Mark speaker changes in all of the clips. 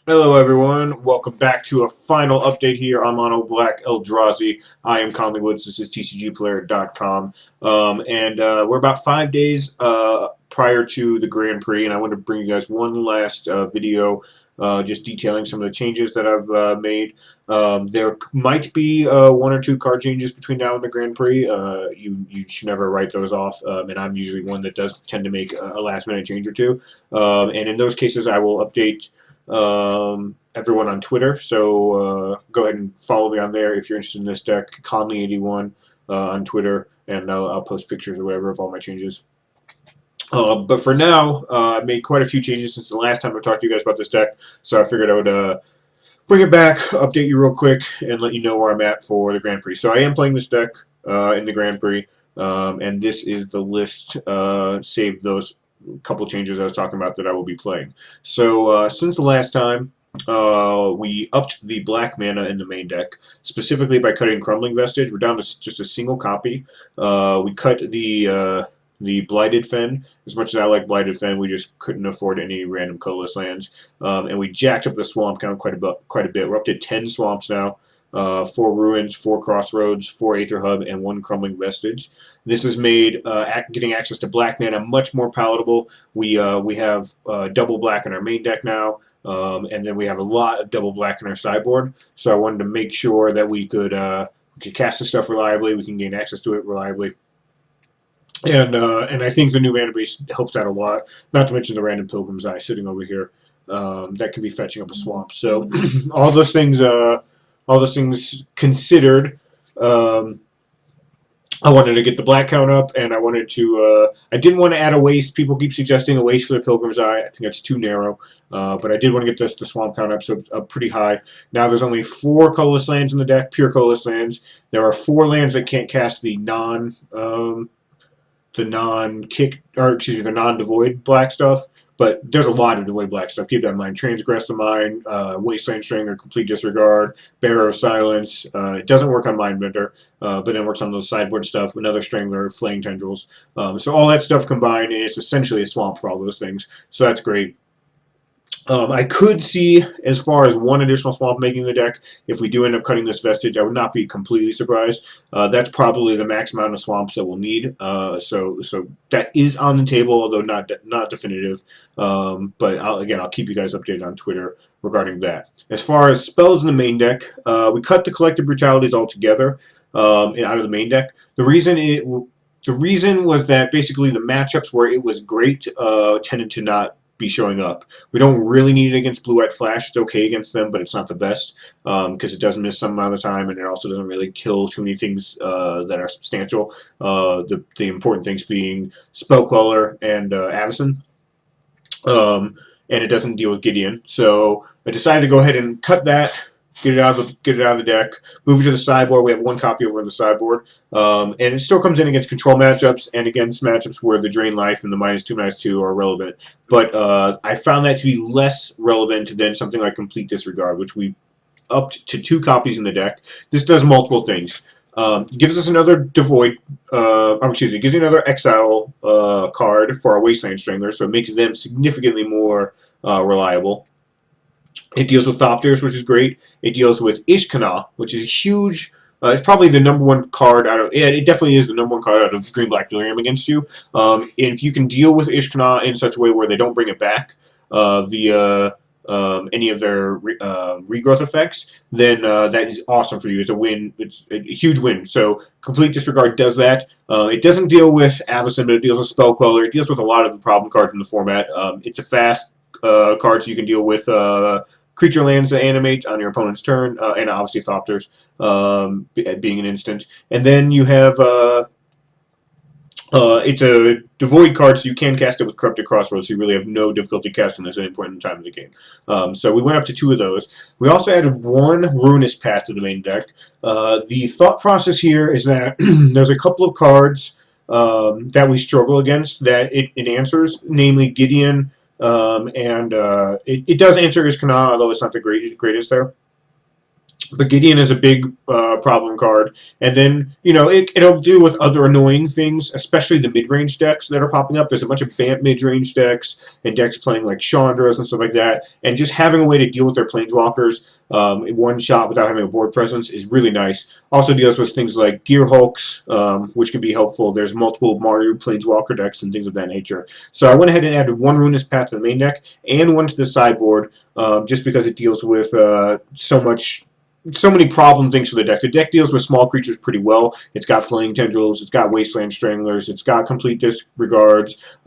Speaker 1: Hello everyone, welcome back to a final update here on Mono Black Eldrazi. I am Conley Woods, this is TCGplayer.com, we're about 5 days prior to the Grand Prix, and I want to bring you guys one last video just detailing some of the changes that I've made. There might be one or two card changes between now and the Grand Prix. You should never write those off, and I'm usually one that does tend to make a last minute change or two. And in those cases I will update everyone on Twitter, so go ahead and follow me on there if you're interested in this deck, Conley81 on Twitter, and I'll post pictures or whatever of all my changes. But for now, I made quite a few changes since the last time I talked to you guys about this deck, so I figured I would bring it back, update you real quick, and let you know where I'm at for the Grand Prix. So I am playing this deck in the Grand Prix, and this is the list, save those couple changes I was talking about that I will be playing. So since the last time, we upped the black mana in the main deck, specifically by cutting Crumbling Vestige. We're down to just a single copy. We cut the Blighted Fen. As much as I like Blighted Fen, we just couldn't afford any random colorless lands. And we jacked up the swamp count quite a bit. We're up to 10 swamps now. 4 Ruins, 4 Crossroads, 4 Aether Hub, and 1 Crumbling Vestige. This has made getting access to black mana much more palatable. We have double black in our main deck now, and then we have a lot of double black in our sideboard. So I wanted to make sure that we could cast this stuff reliably, we can gain access to it reliably. And I think the new mana base helps that a lot, not to mention the random Pilgrim's Eye sitting over here that can be fetching up a swamp. So all those things considered, I wanted to get the black count up, and I wanted to. I didn't want to add a waste. People keep suggesting a waste for the Pilgrim's Eye. I think that's too narrow. But I did want to get the swamp count up, so it's up pretty high. Now there's only 4 colorless lands in the deck, pure colorless lands. There are 4 lands that can't cast the non-devoid black stuff, but there's a lot of devoid black stuff. Keep that in mind. Transgress the Mind, Wasteland Stringer, Complete Disregard, Bearer of Silence. It doesn't work on Mindbender, but then works on those sideboard stuff, another Strangler, Flaying Tendrils. So all that stuff combined, and it's essentially a swamp for all those things. So that's great. I could see as far as 1 additional swamp making the deck. If we do end up cutting this Vestige, I would not be completely surprised. That's probably the max amount of swamps that we'll need. So that is on the table, although not definitive. But I'll keep you guys updated on Twitter regarding that. As far as spells in the main deck, we cut the Collective Brutalities altogether out of the main deck. The reason was that basically the matchups where it was great tended to not be showing up. We don't really need it against Blue-White Flash. It's okay against them, but it's not the best because it does miss some amount of time, and it also doesn't really kill too many things that are substantial. The important things being Spellcaller and Avacyn. And it doesn't deal with Gideon. So I decided to go ahead and cut that, get it out of the deck, move it to the sideboard. We have 1 copy over in the sideboard, and it still comes in against control matchups and against matchups where the Drain Life and the -2/-2 are relevant. But I found that to be less relevant than something like Complete Disregard, which we upped to 2 copies in the deck. This does multiple things. Gives us another devoid, it gives you another exile card for our Wasteland Strangler, so it makes them significantly more reliable. It deals with Thopters, which is great. It deals with Ishkana, which is huge. It's probably the #1 card out of... Yeah, it definitely is the #1 card out of Green-Black Delirium against you. And if you can deal with Ishkana in such a way where they don't bring it back via any of their regrowth effects, then that is awesome for you. It's a win. It's a huge win. So Complete Disregard does that. It doesn't deal with Avacyn, but it deals with Spellcaller. It deals with a lot of the problem cards in the format. It's a fast card, so you can deal with creature lands that animate on your opponent's turn, and obviously Thopters being an instant. And then you have it's a devoid card, so you can cast it with Corrupted Crossroads, so you really have no difficulty casting this at any point in time in the game. So we went up to 2 of those. We also added 1 Ruinous Path to the main deck. The thought process here is that there's a couple of cards that we struggle against that it answers, namely Gideon, and it does answer Ishkana, although it's not the greatest there. But Gideon is a big problem card, and then it'll deal with other annoying things, especially the mid-range decks that are popping up. There's a bunch of Bant mid-range decks and decks playing like Chandras and stuff like that, and just having a way to deal with their planeswalkers in one shot without having a board presence is really nice. Also deals with things like Gear Hulks, which can be helpful. There's multiple Mario planeswalker decks and things of that nature. So I went ahead and added one Ruinous Path to the main deck and one to the sideboard, just because it deals with so many problem things for the deck. The deck deals with small creatures pretty well. It's got Flaying Tendrils, it's got Wasteland Stranglers, it's got Complete Disregards,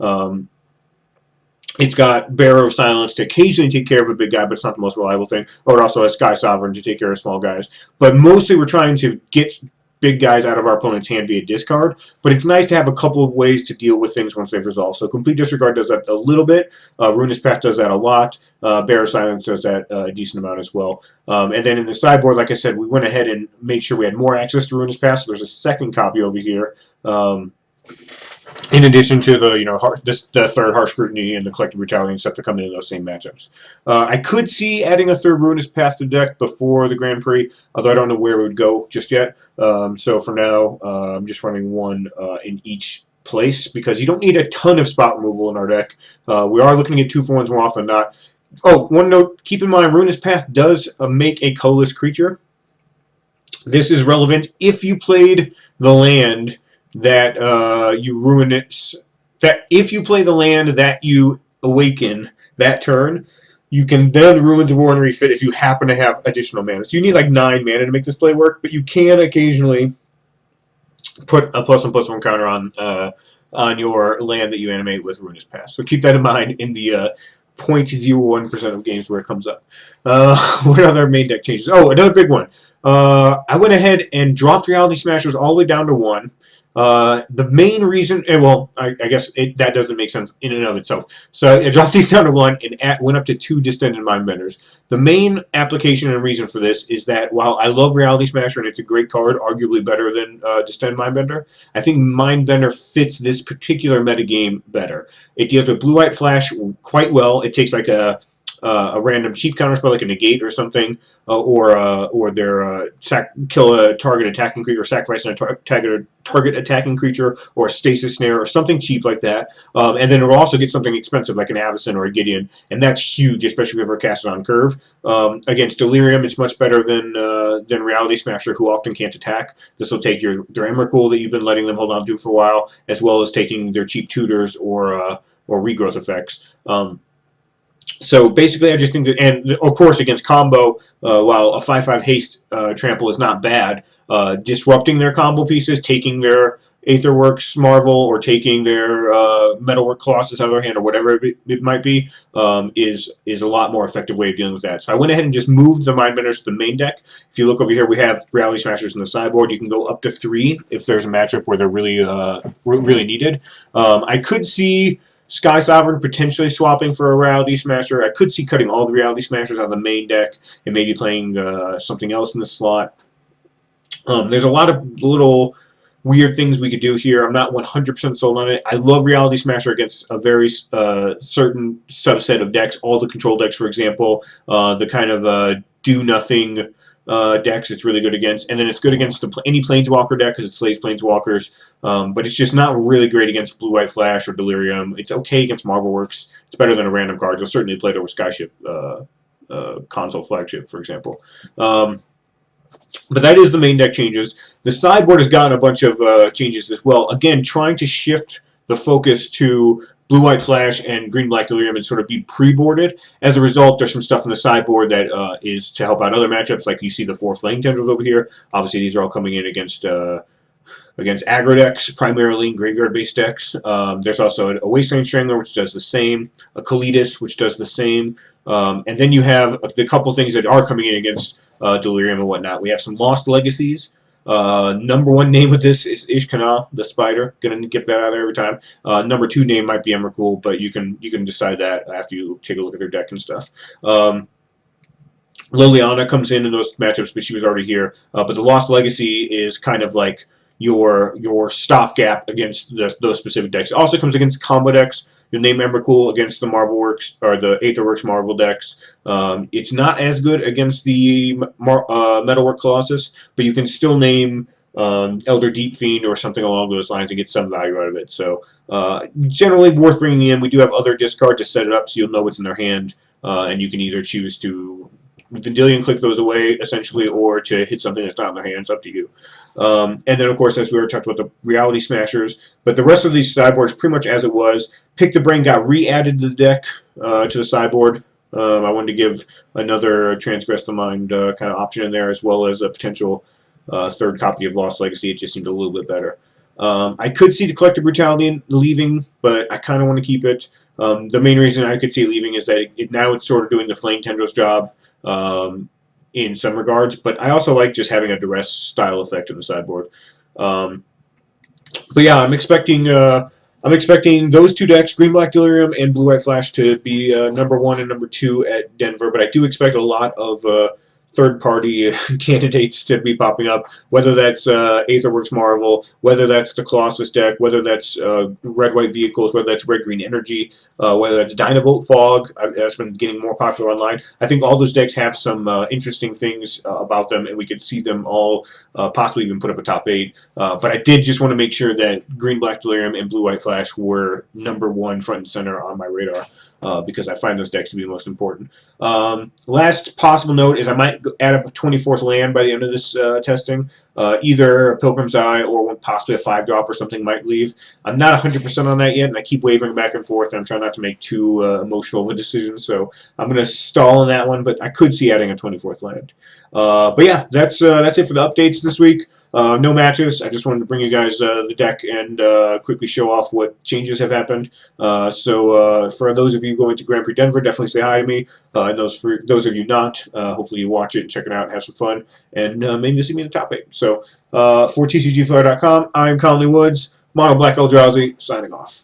Speaker 1: it's got Bearer of Silence to occasionally take care of a big guy, but it's not the most reliable thing. Or it also has Sky Sovereign to take care of small guys. But mostly we're trying to get big guys out of our opponent's hand via discard, but it's nice to have a couple of ways to deal with things once they've resolved. So Complete Disregard does that a little bit. Ruinous Path does that a lot. Bearer of Silence does that a decent amount as well. And then in the sideboard, like I said, we went ahead and made sure we had more access to Ruinous Path, so there's a second copy over here. In addition to the third Harsh Scrutiny and the Collective Brutality and stuff that come in those same matchups. I could see adding a third Ruinous Path to the deck before the Grand Prix, although I don't know where it would go just yet. So for now, I'm just running one in each place because you don't need a ton of spot removal in our deck. We are looking at 2-for-1s more often than not. Oh, one note, keep in mind, Ruinous Path does make a colorless creature. This is relevant if you played the land that you ruin it. That if you play the land that you awaken that turn, you can then Ruins of War and refit if you happen to have additional mana. So you need like 9 mana to make this play work, but you can occasionally put a +1/+1 counter on your land that you animate with Ruinous Path. So keep that in mind in the 0.01% of games where it comes up. What other main deck changes? Oh, another big one. I went ahead and dropped Reality Smashers all the way down to 1. The main reason, well, I guess that doesn't make sense in and of itself. So I dropped these down to 1 and went up to 2 Distended Mindbenders. The main application and reason for this is that while I love Reality Smasher and it's a great card, arguably better than Distended Mindbender, I think Mindbender fits this particular metagame better. It deals with Blue-White Flash quite well. It takes like a random cheap counterspell like a negate or something, or their kill a target attacking creature, or sacrifice a target attacking creature, or a stasis snare, or something cheap like that. And then it'll also get something expensive like an Avacyn or a Gideon, and that's huge, especially if you ever cast it on curve. Against Delirium, it's much better than Reality Smasher, who often can't attack. This will take their Emrakul that you've been letting them hold on to for a while, as well as taking their cheap tutors or regrowth effects. So basically, I just think that, and of course against combo, while a 5/5 haste trample is not bad, disrupting their combo pieces, taking their Aetherworks Marvel, or taking their Metalwork Colossus out of their hand, or whatever it might be, is a lot more effective way of dealing with that. So I went ahead and just moved the Mindbenders to the main deck. If you look over here, we have Reality Smashers in the sideboard. You can go up to 3 if there's a matchup where they're really needed. I could see Sky Sovereign potentially swapping for a Reality Smasher. I could see cutting all the Reality Smashers out of the main deck and maybe playing something else in the slot. There's a lot of little weird things we could do here. I'm not 100% sold on it. I love Reality Smasher against a very certain subset of decks. All the control decks, for example, the kind of do-nothing decks it's really good against, and then it's good against any Planeswalker deck because it slays Planeswalkers, but it's just not really great against Blue-White Flash or Delirium. It's okay against Marvelworks. It's better than a random card. You'll certainly play it over Skyship console flagship, for example. But that is the main deck changes. The sideboard has gotten a bunch of changes as well. Again, trying to shift the focus to Blue-White Flash and Green-Black Delirium and sort of be pre-boarded. As a result, there's some stuff in the sideboard that is to help out other matchups, like you see the 4 Flaying Tendrils over here. Obviously, these are all coming in against aggro decks, primarily graveyard-based decks. There's also a Wasteland Strangler, which does the same, a Kalitas, which does the same, and then you have the couple things that are coming in against Delirium and whatnot. We have some Lost Legacies. Number 1 name with this is Ishkanah, the spider. Gonna get that out of there every time. Number 2 name might be Emrakul, but you can decide that after you take a look at their deck and stuff. Liliana comes in those matchups, but she was already here. But the Lost Legacy is kind of like your stopgap against those specific decks. It also comes against combo decks. You'll name Emrakul against the Marvelworks or the Aetherworks Marvel decks. It's not as good against the Metalwork Colossus, but you can still name Elder Deep Fiend or something along those lines and get some value out of it. So generally worth bringing in. We do have other discard to set it up so you'll know what's in their hand, and you can either choose to Vendilion click those away, essentially, or to hit something that's not in their hands. Up to you. And then, of course, as we already talked about, the Reality Smashers. But the rest of these sideboards, pretty much as it was. Pick the Brain got re-added to the deck, to the sideboard. I wanted to give another Transgress the Mind kind of option in there, as well as a potential third copy of Lost Legacy. It just seemed a little bit better. I could see the Collective Brutality leaving, but I kind of want to keep it. The main reason I could see it leaving is that now it's sort of doing the Flame Tendrils job in some regards, but I also like just having a duress style effect in the sideboard. But yeah, I'm expecting those two decks, Green Black Delirium and Blue White Flash, to be number 1 and number 2 at Denver. But I do expect a lot of third-party candidates to be popping up, whether that's Aetherworks Marvel, whether that's the Colossus deck, whether that's Red-White Vehicles, whether that's Red-Green Energy, whether that's Dynavolt Fog. That's been getting more popular online. I think all those decks have some interesting things about them, and we could see them all possibly even put up a top 8. But I did just want to make sure that Green Black Delirium and Blue White Flash were number 1 front and center on my radar. Because I find those decks to be the most important. Last possible note is I might add up a 24th land by the end of this testing. Either a Pilgrim's Eye or possibly a 5-drop or something might leave. I'm not 100% on that yet, and I keep wavering back and forth, and I'm trying not to make too emotional of a decision, so I'm going to stall on that one, but I could see adding a 24th land. But yeah, that's it for the updates this week. No matches. I just wanted to bring you guys the deck and quickly show off what changes have happened. So for those of you going to Grand Prix Denver, definitely say hi to me. And for those of you not, hopefully you watch it, check it out, and have some fun, and maybe you'll see me in the top 8. So for TCGplayer.com, I'm Conley Woods, Mono Black Eldrazi, signing off.